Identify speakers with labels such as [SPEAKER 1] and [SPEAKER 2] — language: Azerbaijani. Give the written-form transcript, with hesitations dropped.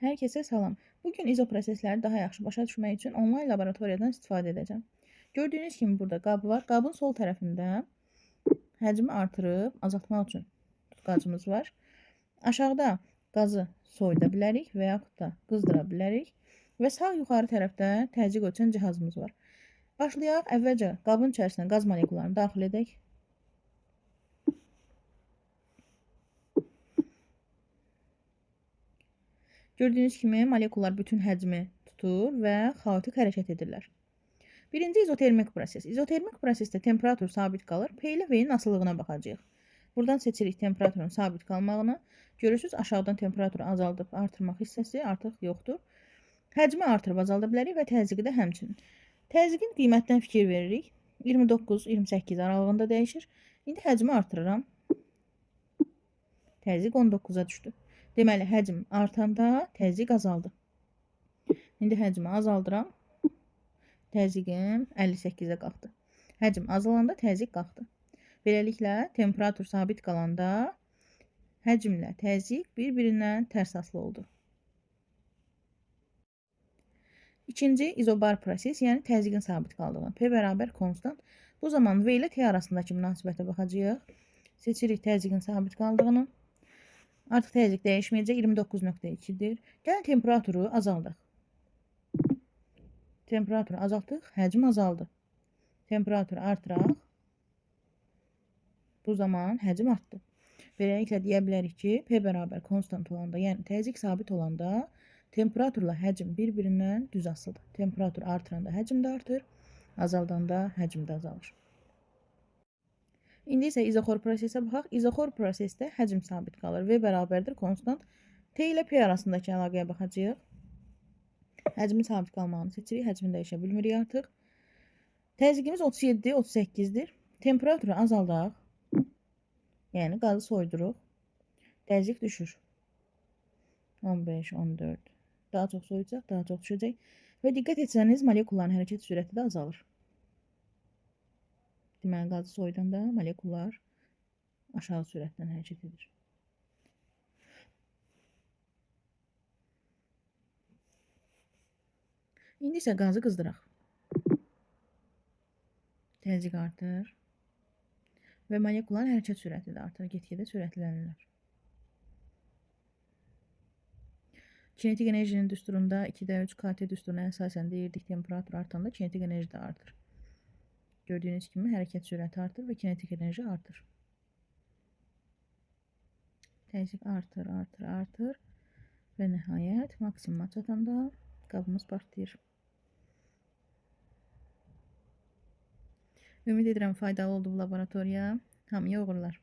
[SPEAKER 1] Hər kəsə salam. Bugün izoprosesləri daha yaxşı başa düşmək üçün onlayn laboratoriyadan istifadə edəcəm. Gördüyünüz kimi burada qab var. Qabın sol tərəfində həcmi artırıb azaltmaq üçün tutqacımız var. Aşağıda qazı soyuda bilərik və yaxud da qızdıra bilərik. Və sağ yuxarı tərəfdə təzyiq ölçən cihazımız var. Başlayaq. Əvvəlcə qabın içərisinə qaz molekullarını daxil edək. Gördüyünüz kimi molekullar bütün həcmi tutur və xaotik hərəkət edirlər. Birinci izotermik proses. İzotermik prosesdə temperatur sabit qalır. P ilə V-nin asılılığına baxacağıq. Buradan seçirik temperaturun sabit qalmağını. Görürsünüz aşağıdan temperaturu azaldıb artırmaq hissəsi artıq yoxdur. Həcmi artırıb azalda bilərik və təzyiqi də həmçinin. Təzyiqin qiymətdən fikir veririk. 29-28 aralığında dəyişir. İndi həcmi artırıram. Təzyiq 19-a düşdü. Deməli, həcm artanda təzyiq azaldı. İndi həcmi azaldıram. Təzyiqim 58-ə qalxdı. Həcm azalanda təzyiq qalxdı. Beləliklə, temperatur sabit qalanda həcmlə təzyiq bir-birindən tərs asılı oldu. İkinci izobar proses, yəni təzyiqin sabit qaldığı. P bərabər konstant. Bu zaman V ilə T arasındakı münasibətə baxacağıq. Seçirik təzyiqin sabit qaldığını. Artıq təzyiq dəyişməyəcək, 29.2-dir. Gəlin temperaturu azaldıq. Temperaturu azaltdıq, həcm azaldı. Temperaturu artıraq. Bu zaman həcm artdı. Beləliklə deyə bilərik ki, P bərabər konstant olanda, yəni təzyiq sabit olanda temperaturla həcm bir-birindən düz asılıdır. Temperatur artıranda həcm də artır, azaldanda həcm də azalır. İndi isə izoxor prosesə baxaq. İzoxor prosesdə həcm sabit qalır. V bərabərdir konstant. T ilə P arasındakı əlaqəyə baxacağıq. Həcmin sabit qalmağını seçirik. Həcmini dəyişə bilmirik artıq. Təzyiqimiz 37-38-dir. Temperaturu azaldaq. Yəni qazı soyduruq. Təzyiq düşür. 15-14. Daha çox soyucaq, daha çox düşəcək. Və diqqət etsəniz, molekulların hərəkət sürəti də azalır. Deməli, qazı soyudanda molekullar aşağı sürətlə hərəkət edir. İndi isə qazı qızdıraq. Təzyiq artır. Və molekulların hərəkət sürəti də artır. Get-gedə sürətlənirlər. Kinetik enerjinin düsturunda 2D3 KT düsturuna əsasən deyirdik, temperatur artanda kinetik enerji də artır. Gördüyünüz kimi hərəkət sürəti artır və kinetik enerji artır. Təzyiq artır, artır, artır və nəhayət maksimuma çatanda qabımız partlayır. Ümid edirəm faydalı oldu bu laboratoriya. Hamıya uğurlar.